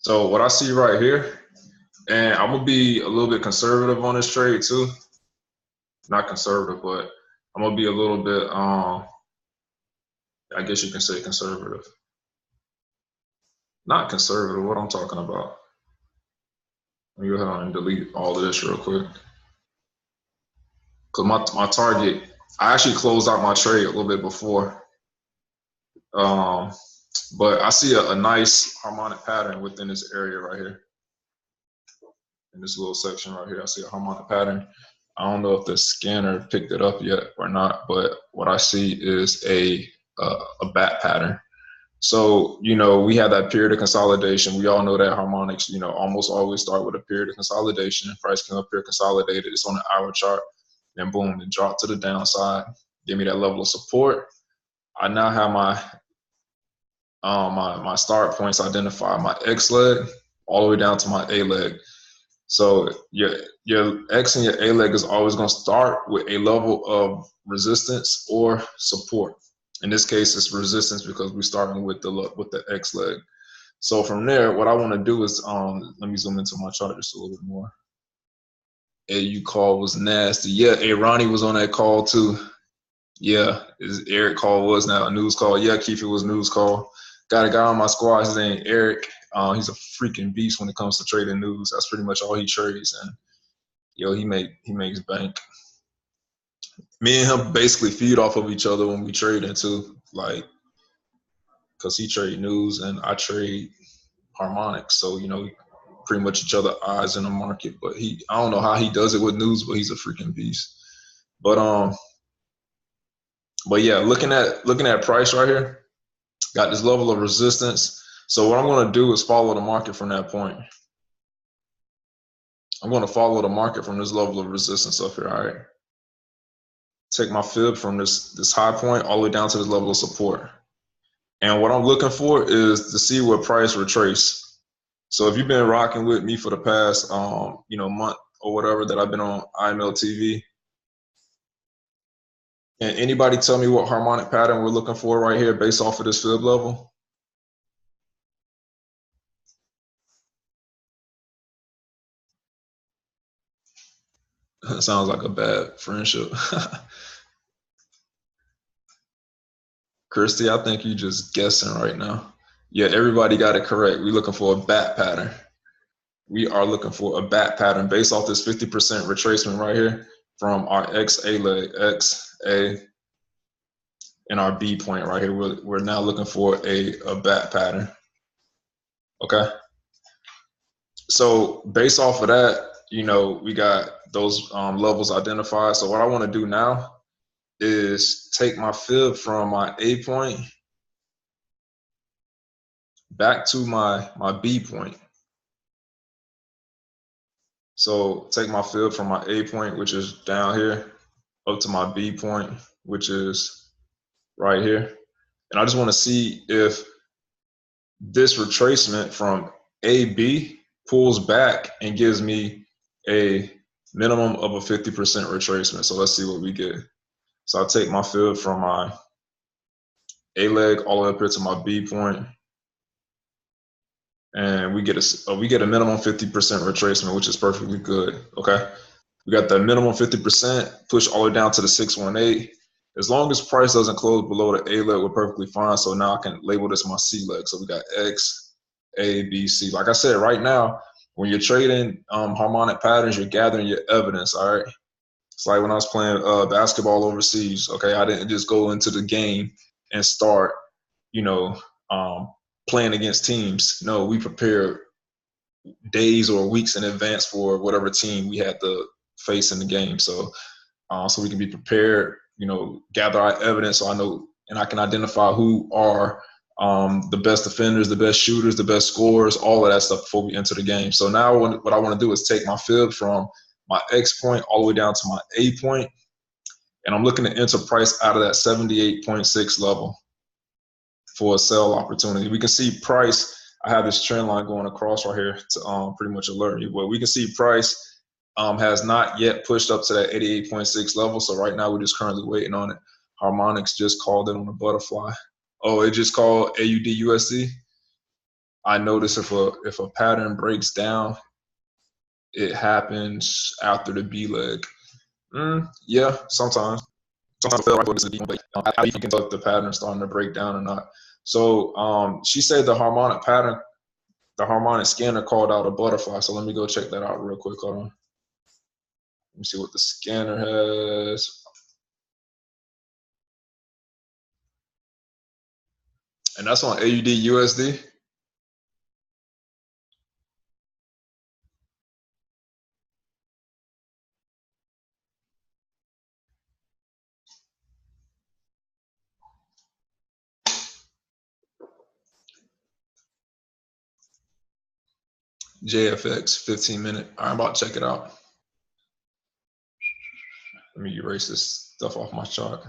So what I see right here, and I'm gonna be a little bit conservative on this trade too. Not conservative, but I'm gonna be a little bit, I guess you can say conservative. Not conservative, what I'm talking about. Let me go ahead and delete all of this real quick. Because my target, I actually closed out my trade a little bit before. But I see a nice harmonic pattern within this area right here. In this little section right here, I see a harmonic pattern. I don't know if the scanner picked it up yet or not, but what I see is a bat pattern. So, we have that period of consolidation. We all know that harmonics, almost always start with a period of consolidation. Price came up here, consolidated. It's on the hour chart. Then boom, it dropped to the downside. Give me that level of support. I now have my start points identified. My X leg all the way down to my A leg. So your X and your A leg is always going to start with a level of resistance or support. In this case, it's resistance because we're starting with the X leg. So from there, what I want to do is let me zoom into my chart just a little bit more. AU call was nasty. Yeah, Ronnie was on that call too. Yeah, his Eric call was now a news call. Yeah, Keith, it was news call. Got a guy on my squad. His name Eric. He's a freaking beast when it comes to trading news. That's pretty much all he trades, and he makes bank. Me and him basically feed off of each other when we trade into because he trade news and I trade Harmonic. So pretty much each other eyes in the market. But I don't know how he does it with news, but he's a freaking beast. But yeah, looking at price right here. Got this level of resistance. So what I'm going to do is follow the market from that point. I'm going to follow the market from this level of resistance up here, all right? Take my fib from this high point all the way down to this level of support. And what I'm looking for is to see where price retrace. So if you've been rocking with me for the past, month or whatever that I've been on IML TV, and anybody tell me what harmonic pattern we're looking for right here based off of this fib level? Sounds like a bad friendship. Christy, I think you just guessing right now. Yeah, everybody got it correct. We're looking for a bat pattern. We are looking for a bat pattern based off this 50% retracement right here from our XA leg, XA, and our B point right here. We're now looking for a bat pattern. Okay. So based off of that, we got those levels identified. So what I want to do now is take my fib from my A point back to my B point. So take my fib from my A point, which is down here, up to my B point, which is right here. And I just want to see if this retracement from AB pulls back and gives me a minimum of a 50% retracement. So let's see what we get. So I'll take my fib from my A leg all the way up here to my B point, and we get a minimum 50% retracement, which is perfectly good. Okay, we got the minimum 50% push all the way down to the 618. As long as price doesn't close below the A leg, we're perfectly fine. So now I can label this my C leg. So we got X, A, B, C. Like I said, right now, when you're trading harmonic patterns, you're gathering your evidence. All right. It's like when I was playing basketball overseas. Okay, I didn't just go into the game and start, playing against teams. No, we prepared days or weeks in advance for whatever team we had to face in the game. So we can be prepared, gather our evidence so I know and I can identify who are the best defenders, the best shooters, the best scorers, all of that stuff before we enter the game. So now what I want to do is take my fib from my X point all the way down to my A point, and I'm looking to enter price out of that 78.6 level for a sell opportunity. We can see price, I have this trend line going across right here to pretty much alert you, but we can see price has not yet pushed up to that 88.6 level. So right now we're just currently waiting on it. Harmonics just called it on the butterfly. Oh, it just called AUD USD. I notice if a pattern breaks down, it happens after the B leg. Yeah, sometimes. Sometimes I feel right with the B leg. How you can tell if the pattern's starting to break down or not. So she said the harmonic pattern, the harmonic scanner called out a butterfly. So let me go check that out real quick. Hold on. Let me see what the scanner has. And that's on AUD USD. JFX 15-minute. I'm about to check it out. Let me erase this stuff off my chart.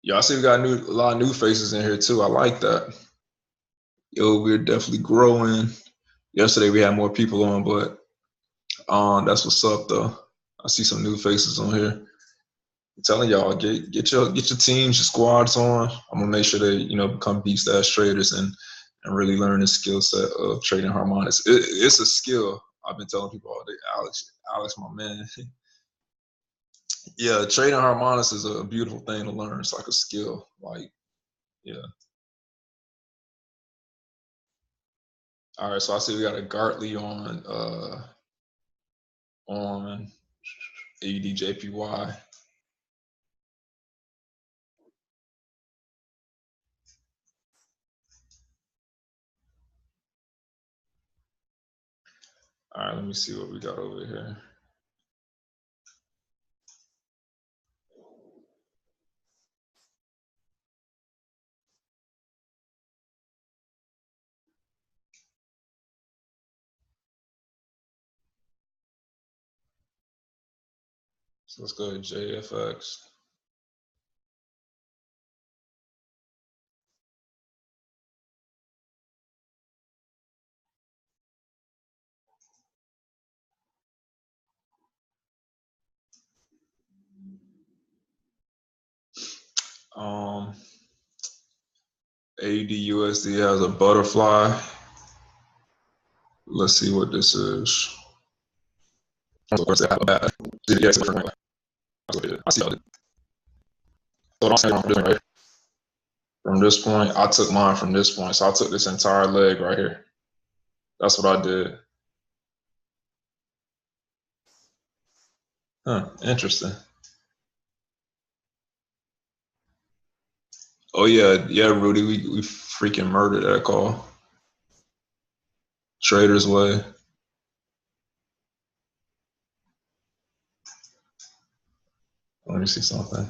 Yeah, I see we got a lot of new faces in here too. I like that. Yo, we're definitely growing. Yesterday we had more people on, but that's what's up though. I see some new faces on here. I'm telling y'all, get your teams, your squads on. I'm gonna make sure they become deep stash traders and really learn the skill set of trading harmonics. It's a skill. I've been telling people all day. Alex, my man. Yeah, trading harmonics is a beautiful thing to learn. It's like a skill. Like, yeah. All right, so I see we got a Gartley on AUDJPY. All right, let me see what we got over here. So let's go to JFX. AUD has a butterfly. Let's see what this is. I see how it. So from this point, I took mine from this point. So I took this entire leg right here. That's what I did. Huh, interesting. Oh yeah, Rudy, we freaking murdered that call. Trader's way. Let me see something.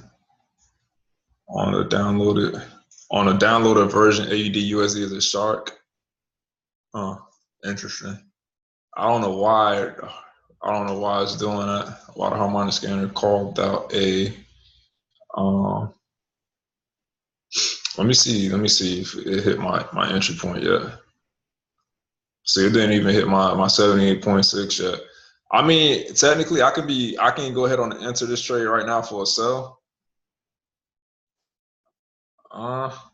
On a downloaded version, AUD USD is a shark. Huh, interesting. I don't know why it's doing that. Why the harmonic scanner called out a let me see if it hit my entry point yet. See, it didn't even hit my 78.6 yet. I mean, technically I can go ahead and enter this trade right now for a sell.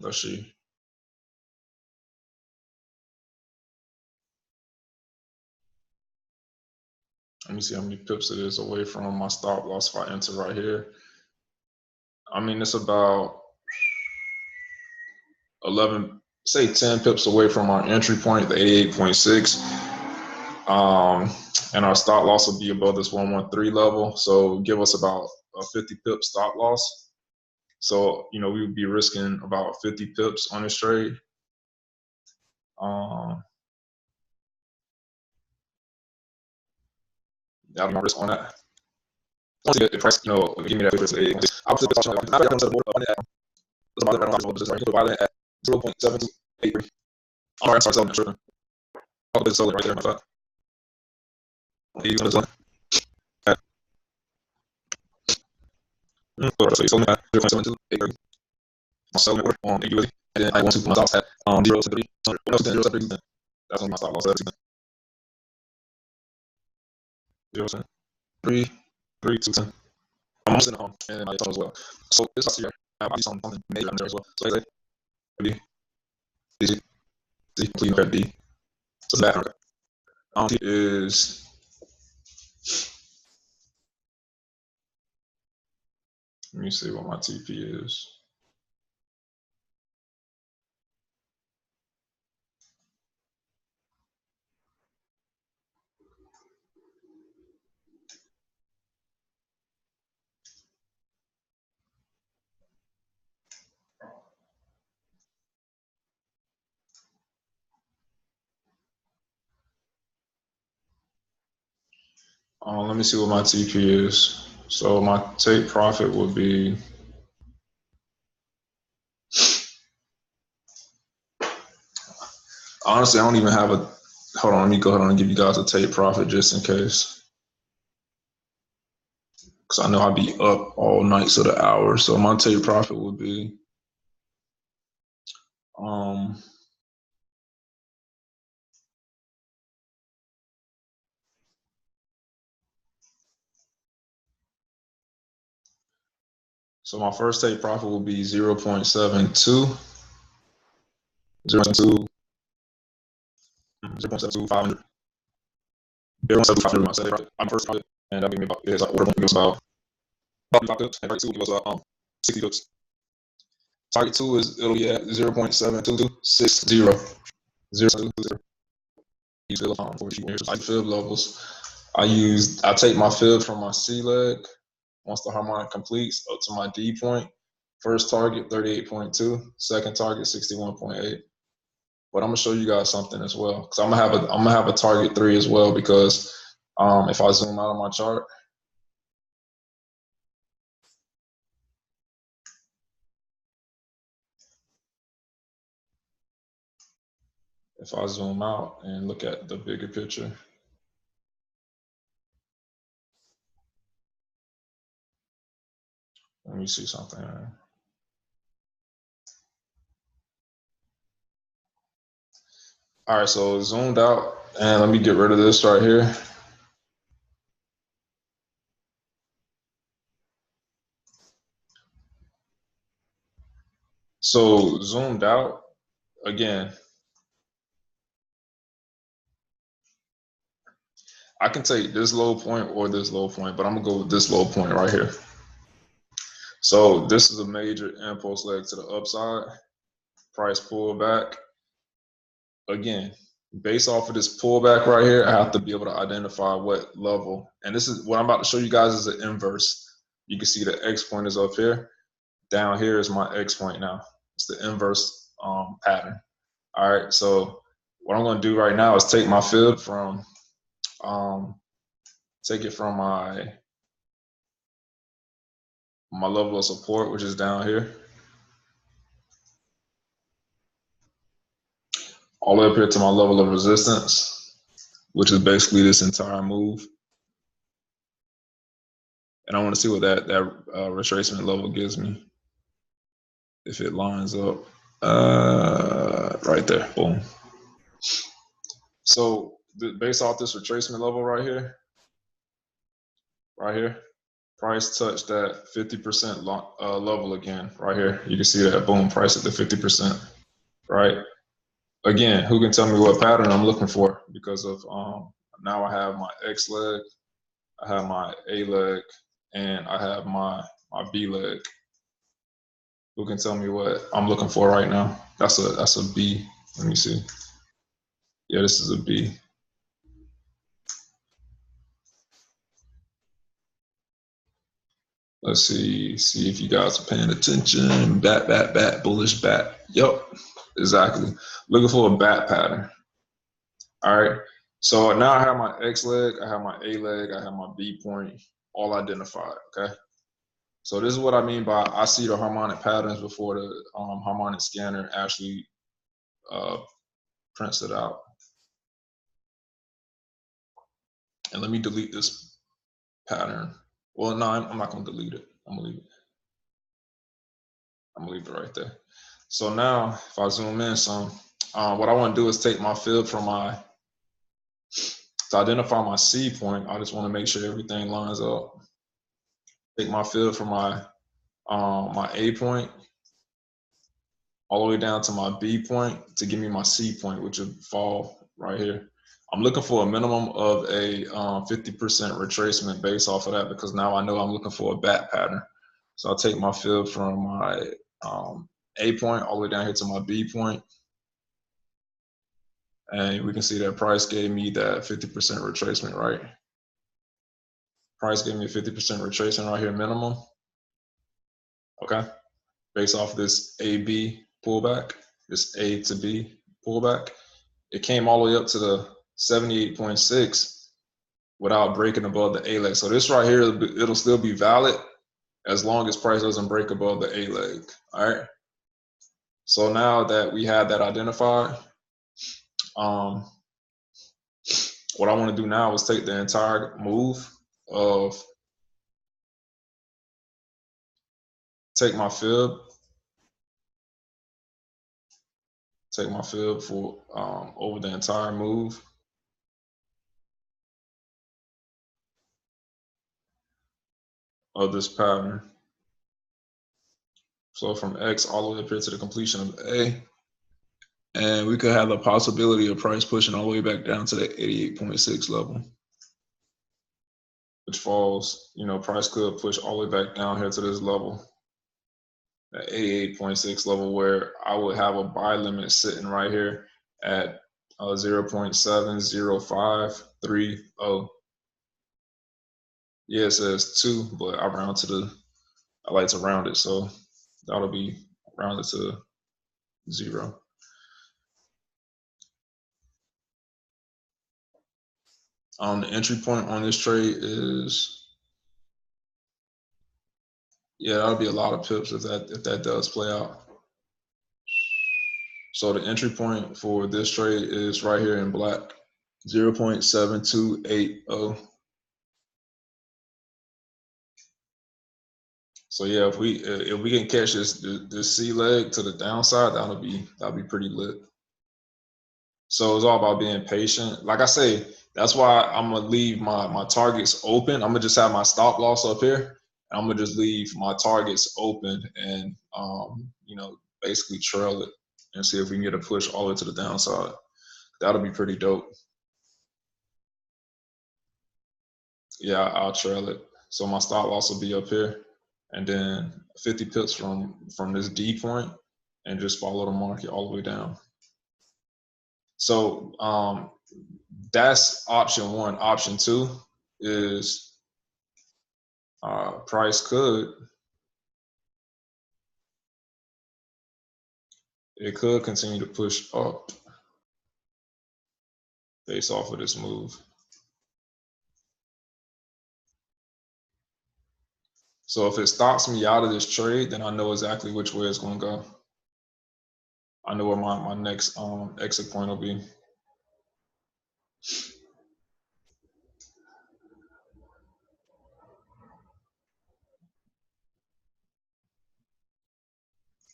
Let's see. Let me see how many pips it is away from my stop loss if I enter right here. I mean, it's about 11, say 10 pips away from our entry point, the 88.6. And our stop loss will be above this 113 level. So give us about a 50 pip stop loss. So, we would be risking about 50 pips on this trade. That'll be my risk on that. Once the price, give me that risk. I was just talking about the board at 0.7283. All right, start selling that tripping. I'll just sell it right there, my thought. You gonna sell it? So you sold me at 0.7283. I'm selling it on AUD. And then I want to put my stops at 0 to 3. That's on my stop loss. 0 to 3, 3 to 10. I'm almost in the home and my tunnel as well. So this I see here. I see something major there as well. So I say D, D, D, please grab D. So that is, let me see what my TP is. Let me see what my TP is. So my take profit would be, honestly, I don't even have a, hold on, let me go ahead and give you guys a take profit just in case. Because I know I'd be up all night, so the hour. So my take profit would be, so my first take profit will be 0.72, 0.72, 0.72, 500. 0.75 my second profit. I'm first profit, and that'll give me about, it's like order one gives about 5 pips, and target two gives us 60 pips. Target two is, it'll be at 0.7260. 0.720. Use fib for years. I fib levels. I take my fib from my C leg once the harmonic completes up to my D point. First target 38.2, second target 61.8. But I'm gonna show you guys something as well, because I'm gonna have a target 3 as well, because if I zoom out on my chart, if I zoom out and look at the bigger picture, let me see something. All right, so zoomed out, and let me get rid of this right here. So zoomed out, again, I can take this low point or this low point, but I'm gonna go with this low point right here. So this is a major impulse leg to the upside, price pullback. Again, based off of this pullback right here, I have to be able to identify what level. And this is what I'm about to show you guys is an inverse. You can see the X point is up here. Down here is my X point now. It's the inverse pattern. All right, so what I'm gonna do right now is take my fib from, take it from my level of support, which is down here, all the way up here to my level of resistance, which is basically this entire move. And I want to see what that retracement level gives me. If it lines up right there, boom. So based off this retracement level right here, price touched that 50% level again, right here. You can see that, boom, price at the 50%, right? Again, who can tell me what pattern I'm looking for? Because of now I have my X leg, I have my A leg, and I have my B leg. Who can tell me what I'm looking for right now? That's a B. Let me see. Yeah, this is a B. Let's see if you guys are paying attention. Bat, bullish bat. Yep, exactly. Looking for a bat pattern. All right. So now I have my X leg, I have my A leg, I have my B point, all identified. Okay. So this is what I mean by I see the harmonic patterns before the harmonic scanner actually prints it out. And let me delete this pattern. Well, no, I'm not going to delete it. I'm going to leave it. I'm going to leave it right there. So now if I zoom in some, what I want to do is take my fib from to identify my C point. I just want to make sure everything lines up. Take my fib from my A point all the way down to my B point to give me my C point, which would fall right here. I'm looking for a minimum of a 50% retracement based off of that, because now I know I'm looking for a bat pattern. So I'll take my fib from my A point all the way down here to my B point. And we can see that price gave me that 50% retracement, right? Price gave me a 50% retracement right here, minimum. Okay. Based off this AB pullback, this A to B pullback. It came all the way up to the 78.6 without breaking above the A leg. So this right here, it'll still be valid as long as price doesn't break above the A leg. All right. So now that we have that identified, what I want to do now is take the entire move of take my fib for over the entire move. Of this pattern. So from X all the way up here to the completion of A. And we could have the possibility of price pushing all the way back down to the 88.6 level, which falls, you know, price could push all the way back down here to this level, that 88.6 level, where I would have a buy limit sitting right here at 0.70530. Yeah, it says 2, but I like to round it, so that'll be rounded to 0. The entry point on this trade is, yeah, that'll be a lot of pips if that does play out. So the entry point for this trade is right here in black, 0.7280. So yeah, if we can catch this C leg to the downside, that'll be pretty lit. So it's all about being patient. Like I say, that's why I'm gonna leave my targets open. I'm gonna just have my stop loss up here. I'm gonna just leave my targets open and you know, basically trail it and see if we can get a push all the way to the downside. That'll be pretty dope. Yeah, I'll trail it. So my stop loss will be up here, and then 50 pips from this D point, and just follow the market all the way down. So that's option 1. Option 2 is price could continue to push up based off of this move. So if it stops me out of this trade, then I know exactly which way it's going to go. I know where my next exit point will be.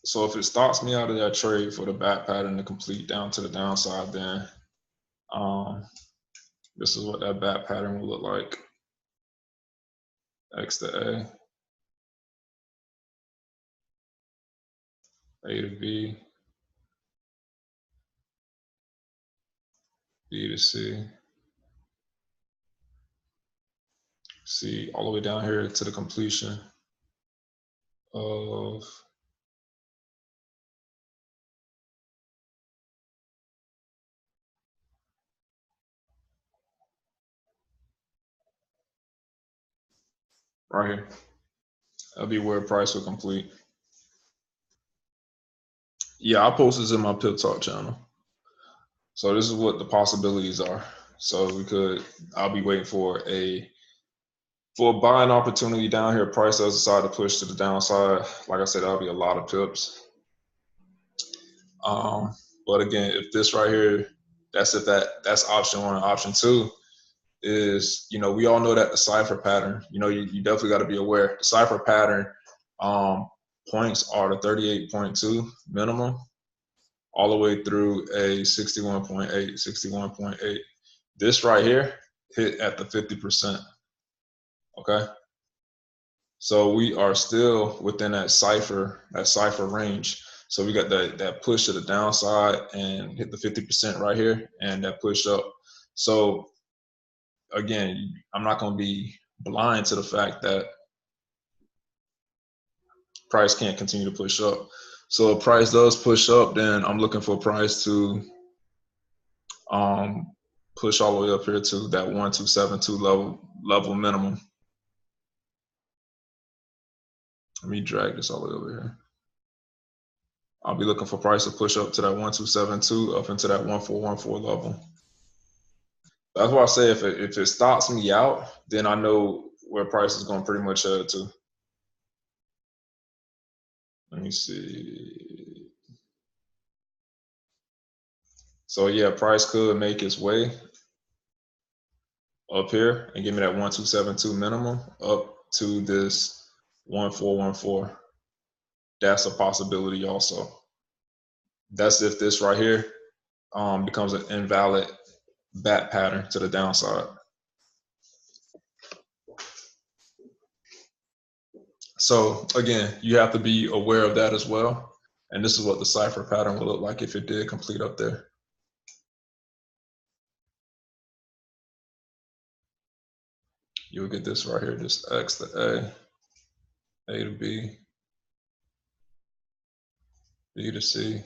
So if it stops me out of that trade for the back pattern to complete down to the downside, then this is what that back pattern will look like. X to A, A to B, B to C, C all the way down here to the completion of right here. That'll be where price will complete. Yeah, I'll post this in my Pip Talk channel. So this is what the possibilities are. So I'll be waiting for a buying opportunity down here. Price does decide to push to the downside. Like I said, that'll be a lot of pips. But again, if this right here, that's option 1. Option 2 is, you know, we all know that the cipher pattern, you know, you definitely got to be aware. The cipher pattern points are the 38.2 minimum all the way through a 61.8. This right here hit at the 50%. Okay. So we are still within that cipher range. So we got that push to the downside and hit the 50% right here, and that push up. So again, I'm not going to be blind to the fact that price can't continue to push up. So if price does push up, then I'm looking for price to push all the way up here to that 1272 level minimum. Let me drag this all the way over here. I'll be looking for price to push up to that 1272 up into that 1414 level. That's why I say if it stops me out, then I know where price is going to pretty much head to. Let me see. So yeah, price could make its way up here and give me that 1272 minimum up to this 1414. That's a possibility also. That's if this right here becomes an invalid bat pattern to the downside. So again, you have to be aware of that as well. And this is what the cipher pattern will look like if it did complete up there. You'll get this right here, just X to A to B, B to C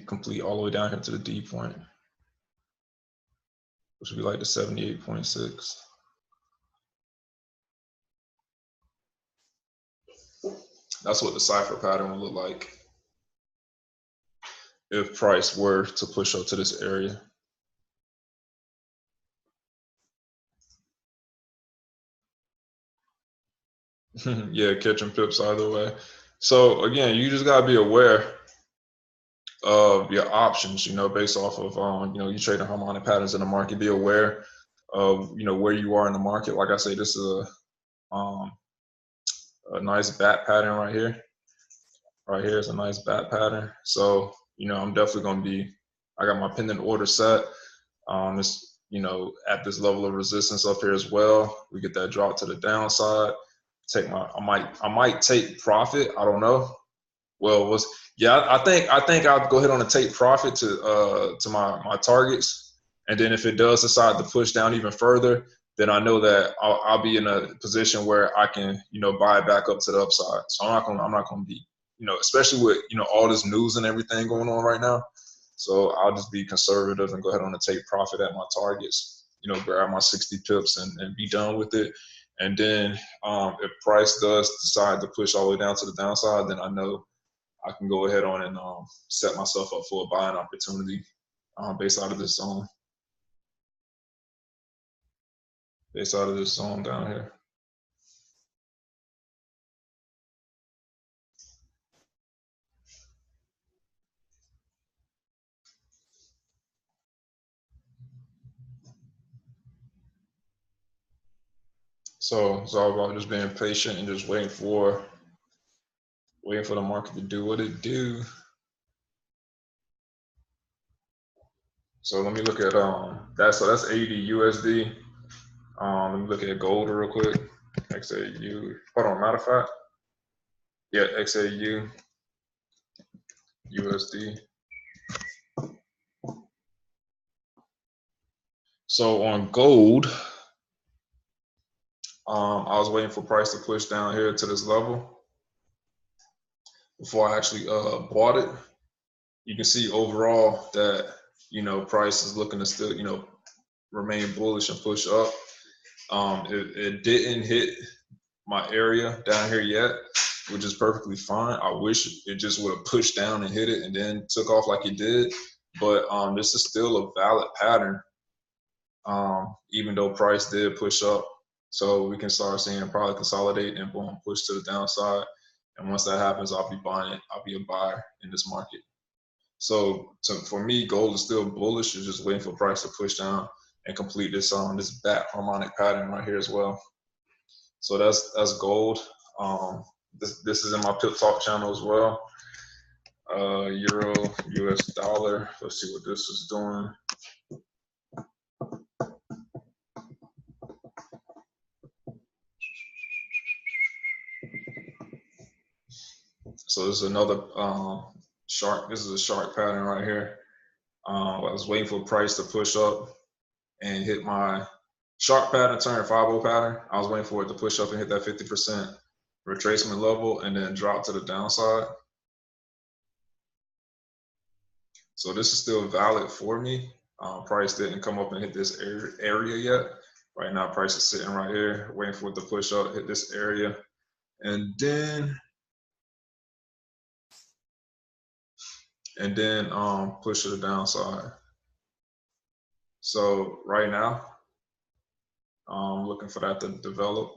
complete all the way down here to the D point, which would be like the 78.6. That's what the cipher pattern will look like if price were to push up to this area. Yeah, catching pips either way. So again, you just gotta be aware of your options, based off of you trading harmonic patterns in the market. Be aware of where you are in the market. Like I say, this is a nice bat pattern right here. Right here is a nice bat pattern. So I'm definitely gonna be. I got my pending order set. It's at this level of resistance up here as well. We get that drop to the downside. I might take profit. I don't know. Well, I think I'll go ahead on and take profit to my targets, and then if it does decide to push down even further, then I know that I'll be in a position where I can buy it back up to the upside. So I'm not gonna be especially with all this news and everything going on right now. So I'll just be conservative and go ahead on and take profit at my targets. Grab my 60 pips and be done with it. And then if price does decide to push all the way down to the downside, then I know I can go ahead on and set myself up for a buying opportunity based out of this zone. Based out of this zone down here. So it's all about just being patient and just waiting for the market to do what it do. So let me look at that's 80 USD. Let me look at gold real quick. XAU. Hold on, matter of fact. Yeah, XAU USD. So on gold, I was waiting for price to push down here to this level before I actually bought it. You can see overall that price is looking to still remain bullish and push up. It didn't hit my area down here yet, which is perfectly fine. I wish it just would have pushed down and hit it and then took off like it did. But this is still a valid pattern, even though price did push up. So we can start seeing probably consolidate and boom, push to the downside. And once that happens, I'll be buying it. I'll be a buyer in this market. So for me, gold is still bullish. It's just waiting for price to push down and complete this this bat harmonic pattern right here as well. So that's gold. This is in my Pip Talk channel as well. Euro, US dollar. Let's see what this is doing. So this is another shark. This is a shark pattern right here. I was waiting for price to push up and hit my shark pattern, turn 5-0 pattern. I was waiting for it to push up and hit that 50% retracement level and then drop to the downside. So this is still valid for me. Price didn't come up and hit this area yet. Right now, price is sitting right here, waiting for it to push up, hit this area, and then push to the downside. So right now, I'm looking for that to develop.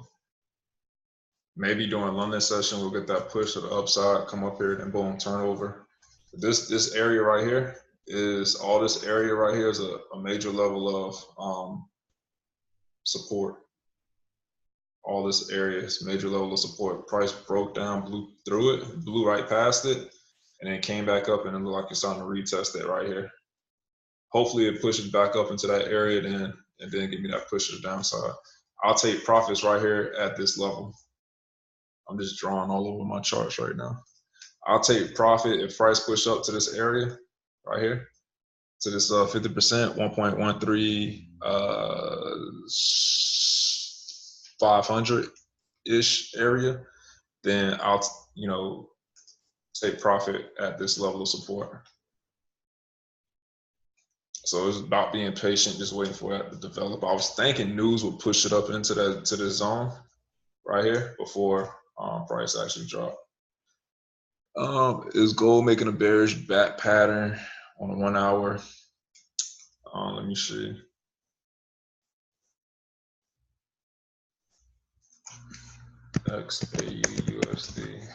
Maybe during London session, we'll get that push to the upside, come up here, and boom, turnover. This area right here is this area right here is a major level of support. All this area is major level of support. Price broke down, blew through it, blew right past it, and then came back up, and it looked like it's starting to retest it right here. Hopefully it pushes back up into that area and then give me that push to the downside. I'll take profits right here at this level. I'm just drawing all over my charts right now. I'll take profit if price push up to this area right here, to this 50%, 1.13 500-ish area, then I'll take profit at this level of support. So it's about being patient, just waiting for that to develop. I was thinking news would push it up into the zone right here before price actually dropped. Is gold making a bearish back pattern on a 1 hour? Let me see. XAUUSD.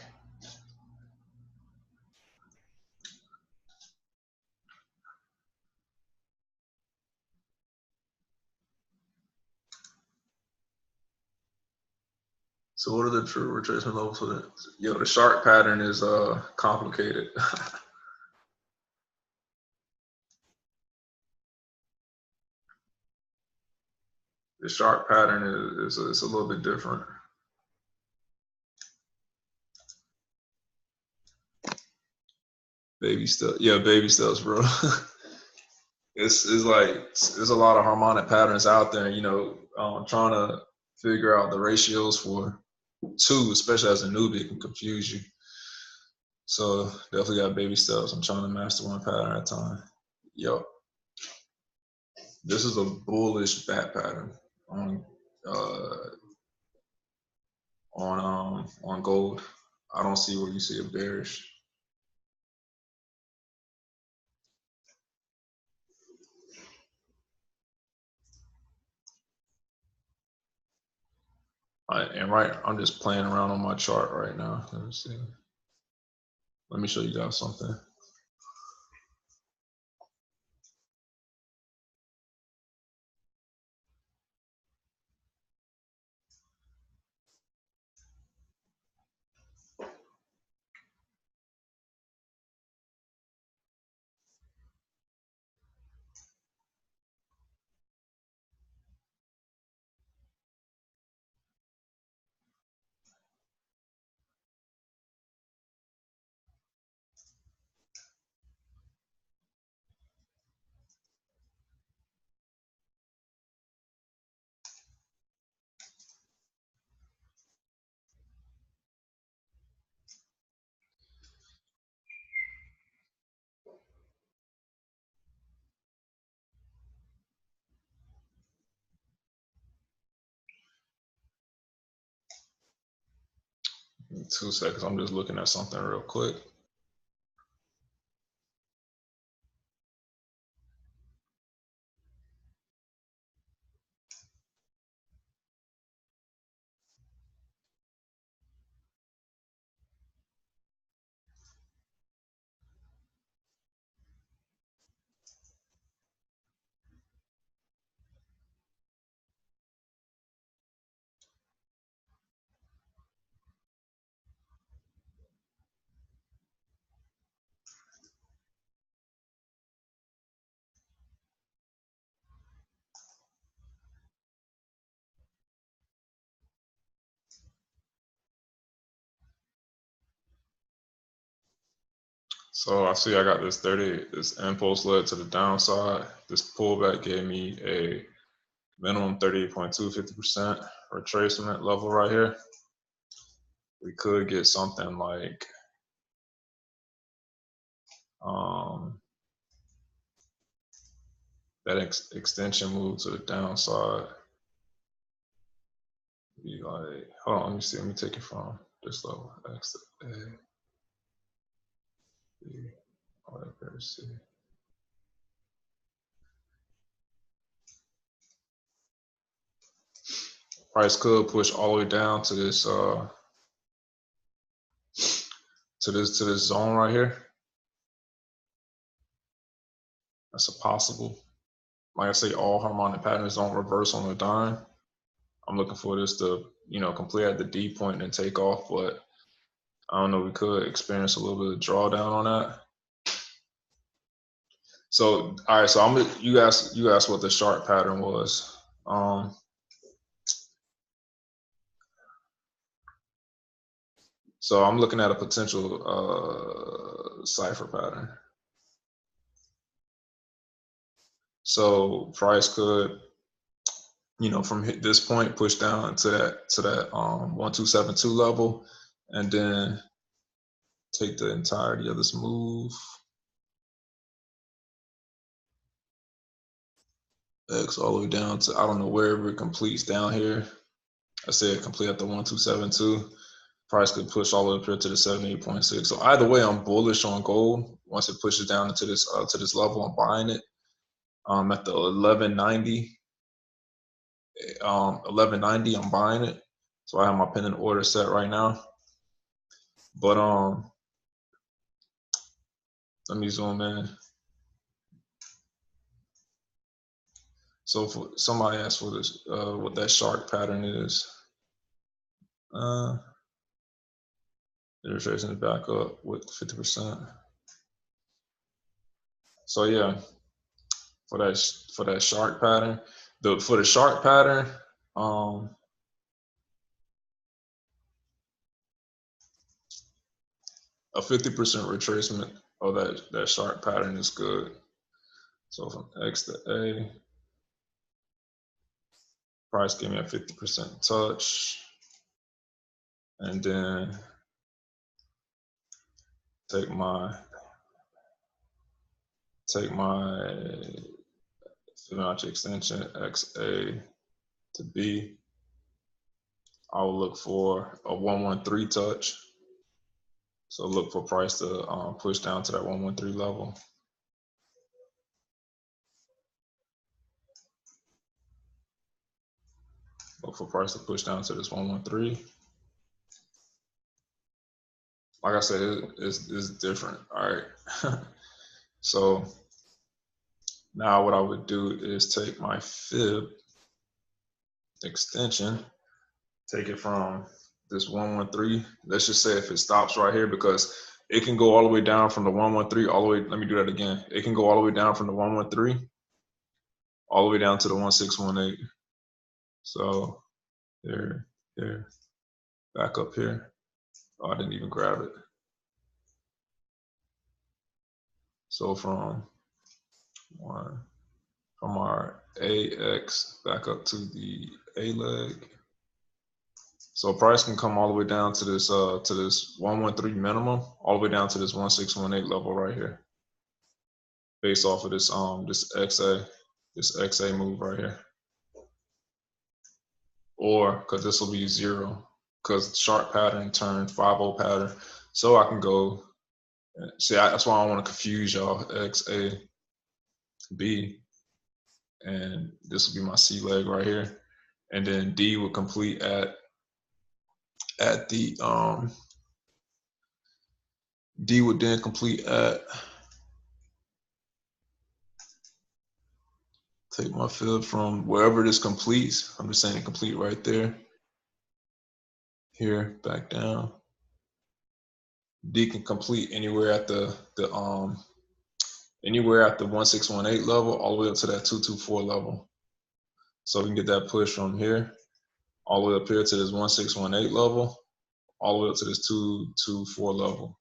So what are the true retracement levels for that? Yo, the shark pattern is complicated. The shark pattern is a little bit different. Baby steps, yeah, baby steps, bro. It's like there's a lot of harmonic patterns out there. Trying to figure out the ratios for two, especially as a newbie, it can confuse you. So definitely got baby steps. I'm trying to master one pattern at a time. Yo, this is a bullish back pattern on gold. I don't see where you see a bearish. I'm just playing around on my chart right now. Let me see. Let me show you guys something. Give me 2 seconds. I'm just looking at something real quick. So I see I got this 30, this impulse led to the downside. This pullback gave me a minimum 38.2, 50% retracement level right here. We could get something like that extension move to the downside. Be like, hold on, let me see, let me take it from this level, X to A, B, whatever, C. Price could push all the way down to this to this zone right here. That's a possible. Like I say, all harmonic patterns don't reverse on a dime. I'm looking for this to, complete at the D point and take off, but I don't know, we could experience a little bit of drawdown on that. So, all right, so you asked what the sharp pattern was. So I'm looking at a potential cipher pattern. So price could, from this point push down to that 1272 level, and then take the entirety of this move. X all the way down to, I don't know, wherever it completes down here. I said complete at the 1272. Price could push all the way up here to the 78.6. So either way, I'm bullish on gold. Once it pushes down into this to this level, I'm buying it. At the 1190, I'm buying it. So I have my pending order set right now. But let me zoom in. So for somebody asked for this, what that shark pattern is. Illustration is back up with 50%. So yeah, for that shark pattern, for the shark pattern, a 50% retracement of that shark pattern is good. So from X to A, price give me a 50% touch, and then take my Fibonacci extension XA to B. I will look for a 113 touch. So look for price to push down to that 113 level. Look for price to push down to this 113. Like I said, it's different. All right. So now what I would do is take my fib extension, take it from this 113. Let's just say if it stops right here, because it can go all the way down from the 113 all the way. Let me do that again. It can go all the way down from the 113 all the way down to the 1618. So there, back up here. Oh, I didn't even grab it. So from our AX back up to the A leg. So price can come all the way down to this 113 minimum, all the way down to this 1618 level right here, based off of this this XA move right here. Or because this will be 0, because sharp pattern turned 5-0 pattern. So I can go, see, that's why I don't want to confuse y'all. XA B, and this will be my C leg right here, and then D will complete at the D would then complete at, take my fib from wherever this completes. I'm just saying it complete right there. Here, back down. D can complete anywhere at the anywhere at the 1618 level, all the way up to that 224 level. So we can get that push from here, all the way up here to this 1618 level, all the way up to this 224 level.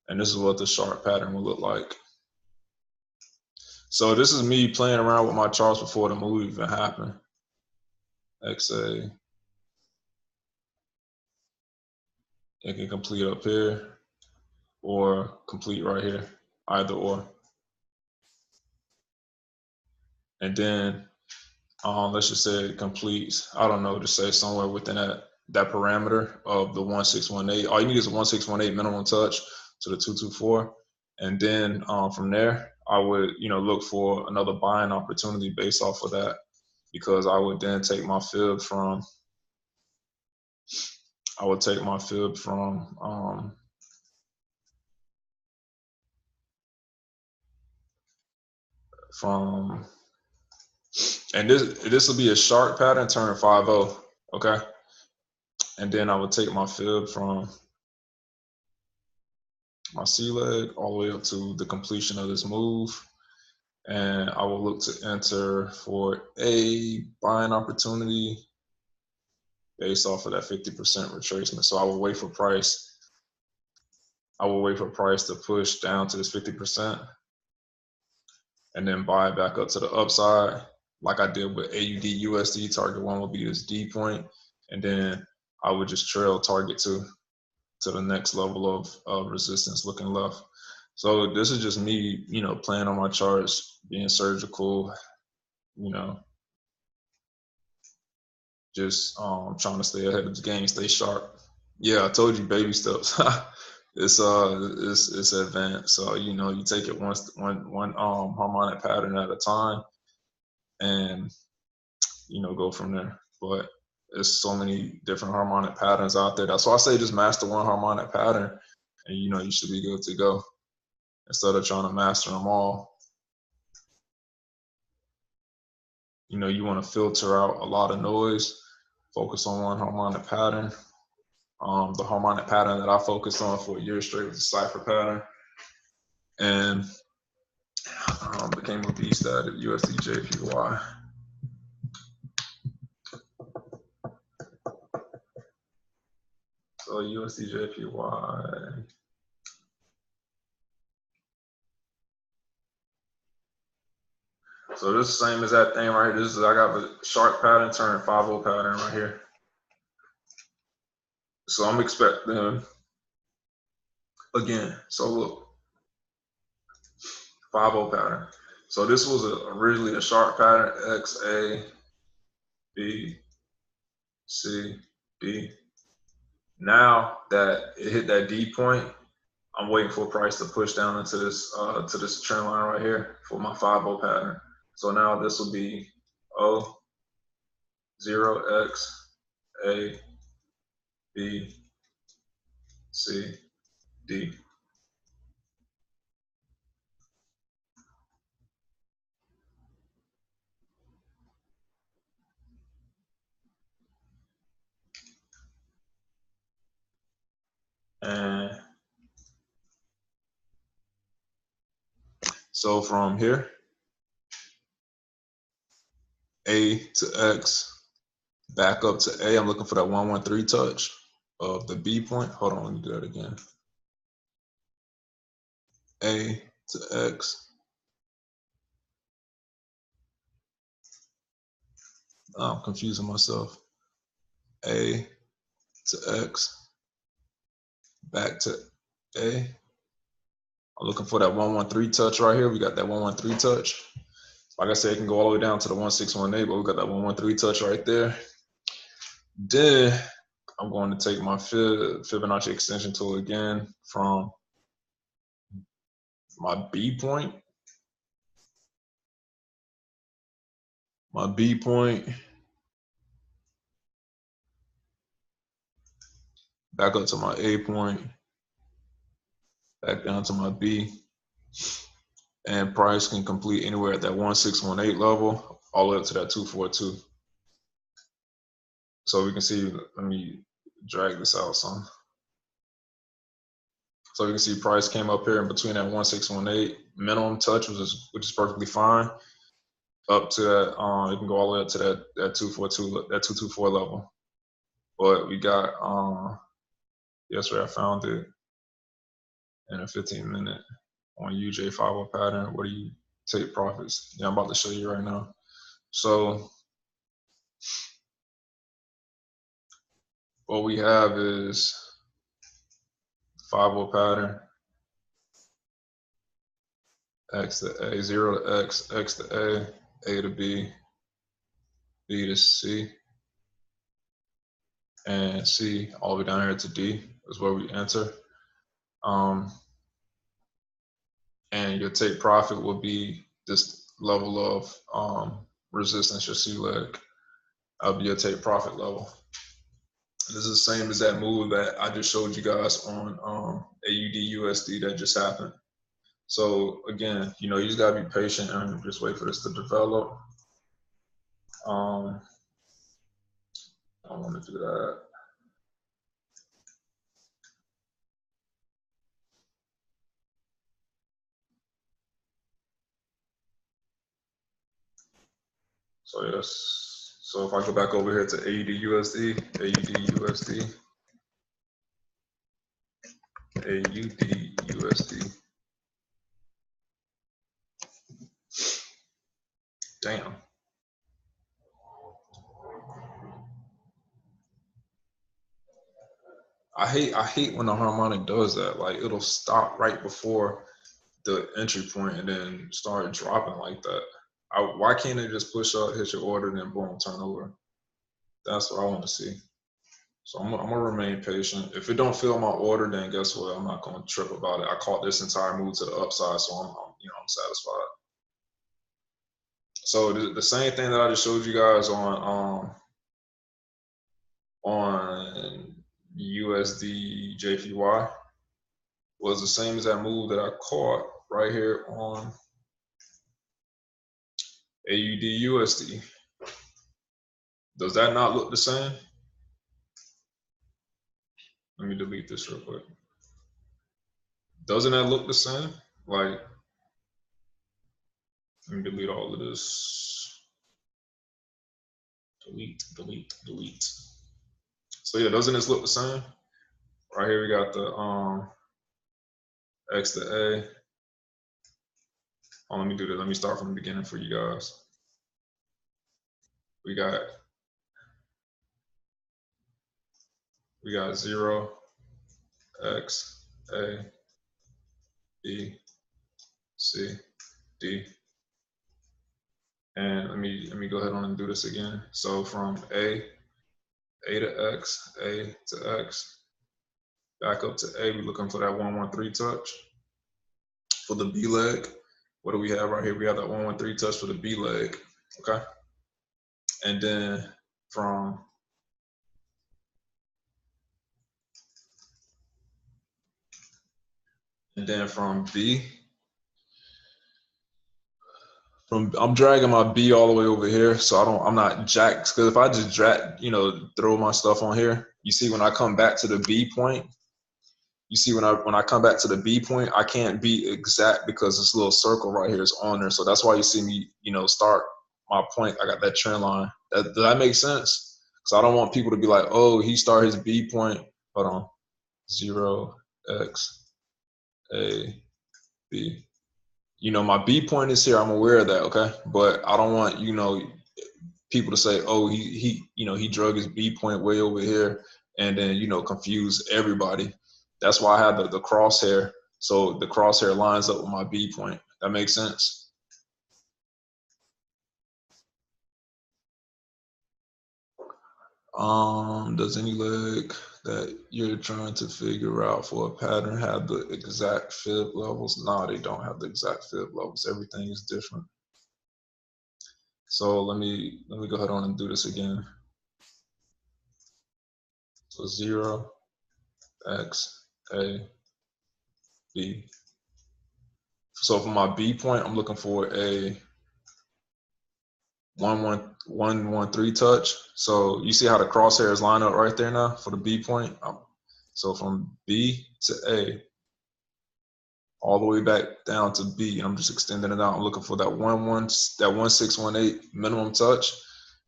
And this is what the sharp pattern will look like. So this is me playing around with my charts before the move even happened. XA. It can complete up here or complete right here, either or. And then let's just say it completes, I don't know, just say somewhere within that parameter of the 1618. All you need is a 1618 minimum touch to the 224. And then from there, I would, look for another buying opportunity based off of that, because I would then take my fib from, and this will be a sharp pattern turn 5-0, okay? And then I would take my fib from my C leg all the way up to the completion of this move. And I will look to enter for a buying opportunity based off of that 50% retracement. So I will wait for price. To push down to this 50% and then buy back up to the upside, like I did with AUD USD. Target one will be this D point, and then I would just trail target to the next level of resistance looking left. So this is just me, playing on my charts, being surgical, just trying to stay ahead of the game, stay sharp. Yeah, I told you, baby steps. It's advanced. So you take it one harmonic pattern at a time, and go from there. But there's so many different harmonic patterns out there. That's why I say just master one harmonic pattern, and you should be good to go, instead of trying to master them all. You want to filter out a lot of noise, focus on one harmonic pattern. The harmonic pattern that I focused on for a year straight was the cipher pattern, and became a beast at it, USDJPY. So USDJPY. So this is the same as that thing right here. I got the sharp pattern turn 5-0 pattern right here. So I'm expecting, again, so look, 5-0 pattern. So this was originally a sharp pattern, X, A, B, C, D. Now that it hit that D point, I'm waiting for price to push down into this trend line right here for my 5-0 pattern. So now this will be O, 0, X, A, B, C, D. And so from here, A to X, back up to A, I'm looking for that 113 touch of the B point. Hold on, let me do that again. A to X. I'm confusing myself. A to X, back to A. I'm looking for that 113 touch right here. We got that 113 touch. Like I said, it can go all the way down to the 1618, but we got that 113 touch right there. Then I'm going to take my Fibonacci extension tool again from my B point. My B point, back up to my A point, back down to my B, and price can complete anywhere at that 1618 level, all the way up to that 242. So we can see, let me drag this out some. So you can see price came up here in between that 1618 minimum touch, which is perfectly fine, up to that, it can go all the way up to that 242, that 224 level. But we got, yesterday I found it, and a 15-minute on UJ50 pattern. Where do you take profits? Yeah, I'm about to show you right now. So what we have is 50 pattern, X to A, 0 to X, X to A to B, B to C, and C all the way down here to D is where we enter. And your take profit will be this level of resistance, your C leg. That'll be your take profit level. This is the same as that move that I just showed you guys on AUD USD that just happened. So again, you just gotta be patient and just wait for this to develop. I don't want to do that. So yes. So if I go back over here to AUD USD, AUD USD, AUD USD. Damn. I hate when the harmonic does that. Like it'll stop right before the entry point and then start dropping like that. Why can't it just push up, hit your order, and then boom, turn over? That's what I want to see. So I'm gonna remain patient. If it don't fill my order, then guess what? I'm not gonna trip about it. I caught this entire move to the upside, so I'm satisfied. So the same thing that I just showed you guys on USD JPY was the same as that move that I caught right here on AUD USD. Does that not look the same? Let me delete this real quick. Doesn't that look the same? Like, let me delete all of this. Delete, delete, delete. So yeah, doesn't this look the same? Right here we got the X to A. Oh, let me do this. Let me start from the beginning for you guys. We got 0, X, A, B, C, D. And let me go ahead on and do this again. So from A to X, A to X, back up to A, we're looking for that 113 touch. For the B leg, what do we have right here? We have that 113 touch for the B leg, okay? And then from B, I'm dragging my B all the way over here, so I'm not jacked, because if I just drag, throw my stuff on here, you see when I come back to the B point, you see when I come back to the B point, I can't be exact because this little circle right here is on there. So that's why you see me, start my point. I got that trend line. Does that make sense? Because I don't want people to be like, oh, he started his B point. Hold on. 0, X, A, B. My B point is here. I'm aware of that, okay? But I don't want, people to say, oh, he drug his B point way over here and then, confuse everybody. That's why I have the crosshair. So the crosshair lines up with my B point. That makes sense? Does any leg that you're trying to figure out for a pattern have the exact fib levels? No, they don't have the exact fib levels. Everything is different. So let me go ahead on and do this again. So 0, X, A, B. So for my B point, I'm looking for a 113 touch. So you see how the crosshairs line up right there now for the B point. So from B to A, all the way back down to B, and I'm just extending it out. I'm looking for that 1618 minimum touch.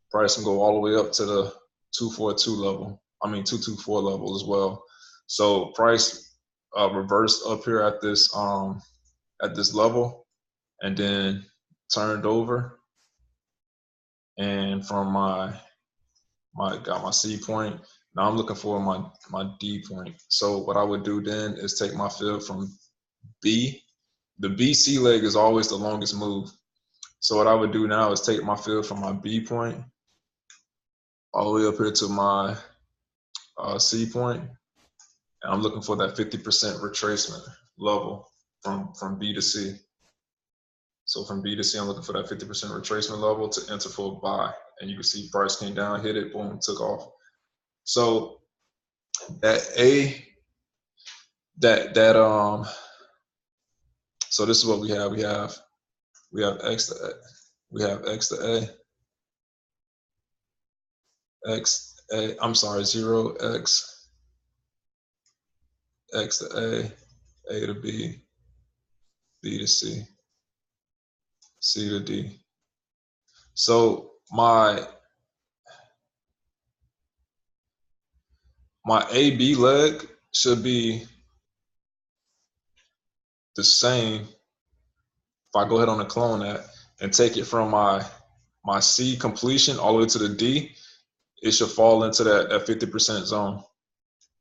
Price can go all the way up to the 242 level. I mean 224 level as well. So price reversed up here at this level, and then turned over. And from got my C point. Now I'm looking for my D point. So what I would do then is take my fill from B. The BC leg is always the longest move. So what I would do now is take my fill from my B point all the way up here to my C point, and I'm looking for that 50% retracement level from B to C. So from B to C, I'm looking for that 50% retracement level to enter for a buy. And you can see price came down, hit it, boom, took off. So that so this is what we have. We have X to A. We have X to A. X A. I'm sorry, 0 X. X to A to B, B to C, C to D. So my AB leg should be the same if I go ahead on the clone that and take it from my C completion all the way to the D. It should fall into that 50% zone.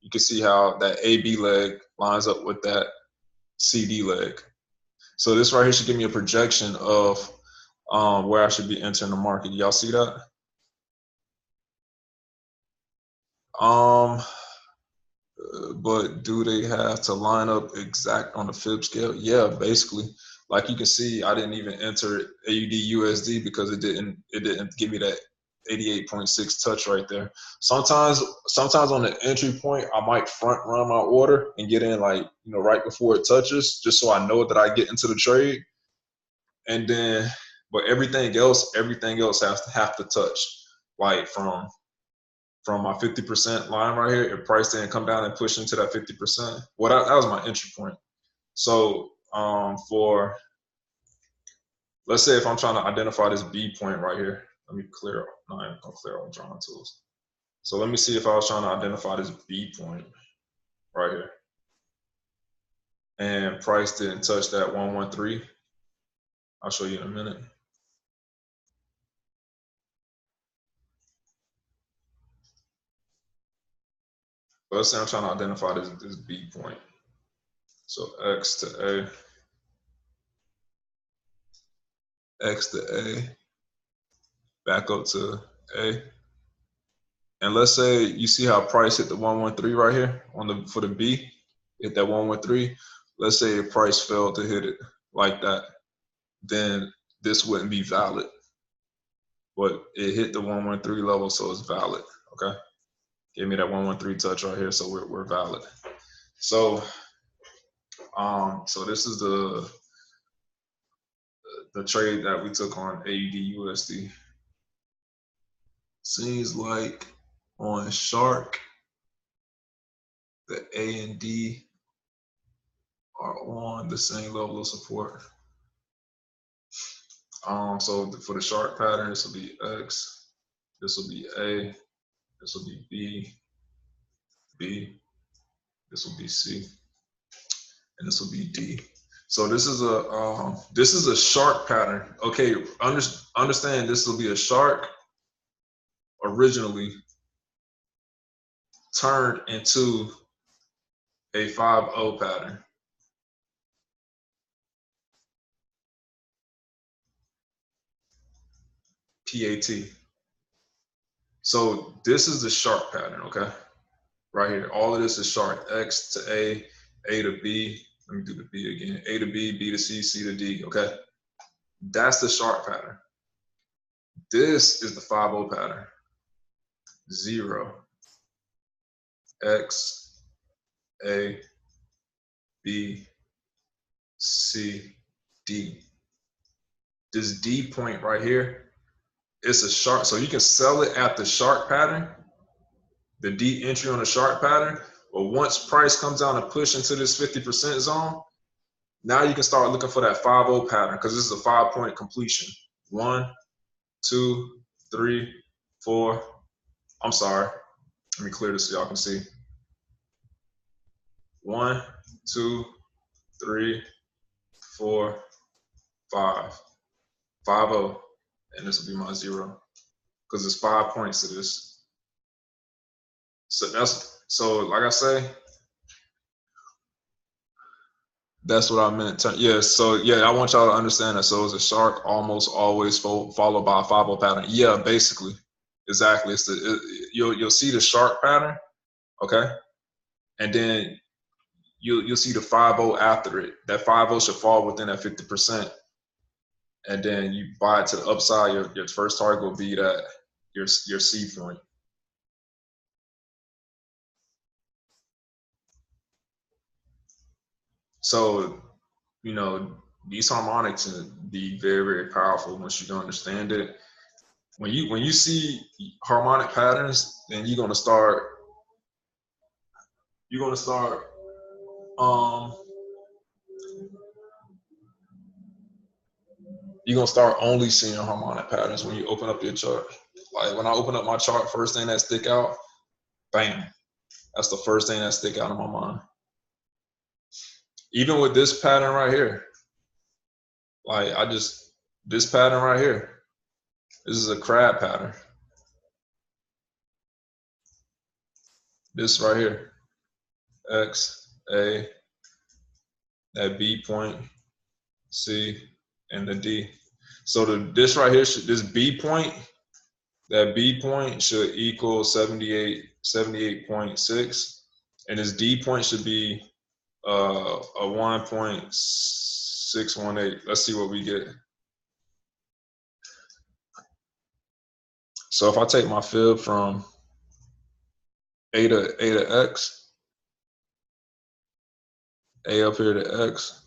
You can see how that AB leg lines up with that CD leg. So this right here should give me a projection of where I should be entering the market. Y'all see that? But do they have to line up exact on the fib scale? Yeah, basically. Like you can see, I didn't even enter AUD USD because it didn't give me that 88.6 touch right there. Sometimes on the entry point, I might front run my order and get in like, right before it touches, just so I know that I get into the trade. And then, but everything else has to have to touch, like from my 50% line right here. If price didn't come down and push into that 50%, well, that was my entry point. So for, let's say if I'm trying to identify this B point right here, let me clear. No, I'm gonna clear all drawing tools. So let me see if I was trying to identify this B point right here, and price didn't touch that 113. I'll show you in a minute. But let's say I'm trying to identify this B point. So X to A, X to A, back up to A. And let's say you see how price hit the 113 right here for the B, hit that 113. Let's say if price failed to hit it like that, then this wouldn't be valid. But it hit the 113 level, so it's valid. Okay, give me that 113 touch right here, so we're valid. So so this is the trade that we took on AUD USD. Seems like on Shark, the A and D are on the same level of support. So for the Shark pattern, this will be X, this will be A, this will be B, this will be C, and this will be D. So this is a shark pattern. Okay, understand this will be a shark originally turned into a 5-0 pattern. PAT. So this is the shark pattern, okay? Right here. All of this is shark. X to A to B. Let me do the B again. A to B, B to C, C to D, okay? That's the shark pattern. This is the 5-0 pattern. 0, X, A, B, C, D. This D point right here, it's a shark. So you can sell it at the shark pattern, the D entry on the shark pattern. But once price comes down and push into this 50% zone, now you can start looking for that 5-0 pattern, because this is a 5-point completion. 1, 2, 3, 4. I'm sorry. Let me clear this so y'all can see. 1, 2, 3, 4, 5. 5-0. And this will be my 0. Because it's 5 points to this. So like I say, that's what I meant. Yeah, so yeah, I want y'all to understand that. So it's a shark almost always followed by a 5-0 pattern. Yeah, basically. Exactly. You'll see the shark pattern, okay? And then you'll see the 5-0 after it. That 5-0 should fall within that 50%. And then you buy it to the upside. Your first target will be that your C point. So, you know, these harmonics can be very, very powerful once you understand it. When you see harmonic patterns, then you're gonna start um you're gonna start only seeing harmonic patterns when you open up your chart. Like when I open up my chart, first thing that stick out, bam. That's the first thing that stick out in my mind. Even with this pattern right here, like this pattern right here, this is a crab pattern. This right here, X, A, that B point, C, and the D. So this right here, this B point, that B point should equal 78.6, and this D point should be a 1.618. Let's see what we get. So if I take my fib from A to X, A up here to X,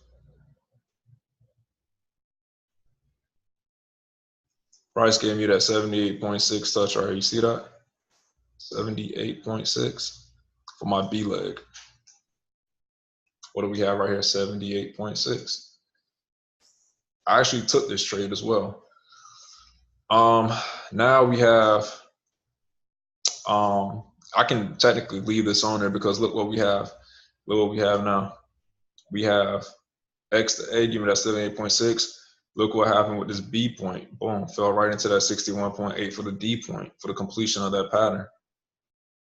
price gave me that 78.6 touch right here. You see that? 78.6 for my B leg. What do we have right here? 78.6. I actually took this trade as well. Now we have, I can technically leave this on there because look what we have. Look what we have now. We have X to A, give me that 78.6. Look what happened with this B point. Boom, fell right into that 61.8 for the D point for the completion of that pattern.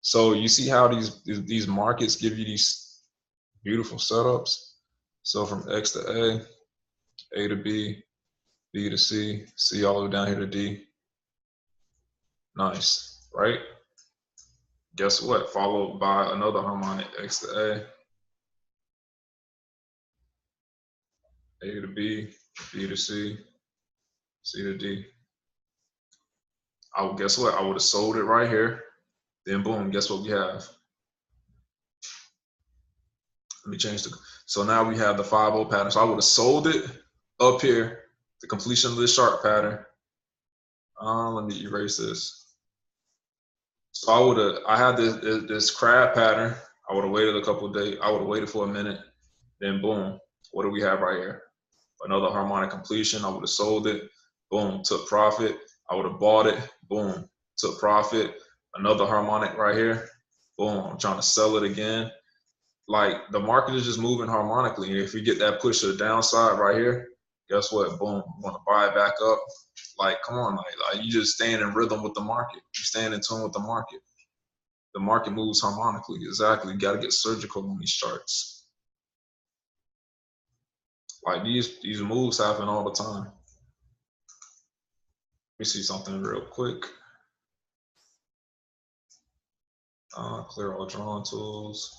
So you see how these markets give you these beautiful setups. So from X to A to B, B to C, C all the way down here to D. Nice, right? Guess what? Followed by another harmonic, X to A to B, B to C, C to D. Guess what? I would have sold it right here. Then boom, guess what we have? Let me change so now we have the 5-0 pattern. So I would have sold it up here, the completion of this sharp pattern. Let me erase this. So I had this crab pattern. I would have waited a couple of days. I would have waited for a minute. Then boom, what do we have right here? Another harmonic completion. I would have sold it. Boom, took profit. I would have bought it. Boom, took profit. Another harmonic right here. Boom, I'm trying to sell it again. Like the market is just moving harmonically. And if you get that push to the downside right here, guess what? Boom, you want to buy it back up. Like, come on, like you just staying in rhythm with the market. You staying in tune with the market. The market moves harmonically. Exactly. You got to get surgical on these charts. Like these moves happen all the time. Let me see something real quick. Clear all drawing tools.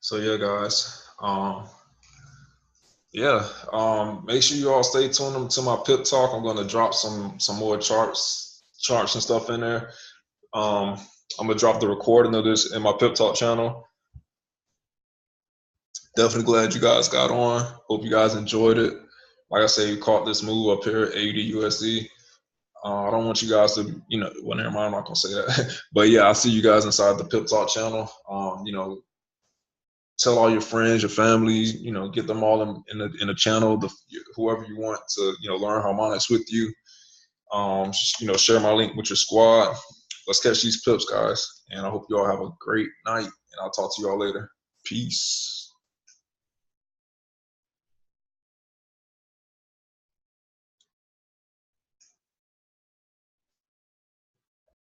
So yeah, guys. Yeah, make sure you all stay tuned to my pip talk. I'm going to drop some more charts and stuff in there. I'm gonna drop the recording of this in my pip talk channel. Definitely glad you guys got on. Hope you guys enjoyed it. Like I say, you caught this move up here, AUD/USD. I don't want you guys to, well, never mind, I'm not gonna say that. But yeah, I'll see you guys inside the Pip Talk channel. Tell all your friends, your family, get them all in the channel. Whoever you want to, learn harmonics with you. Share my link with your squad. Let's catch these pips, guys. And I hope you all have a great night. And I'll talk to you all later. Peace.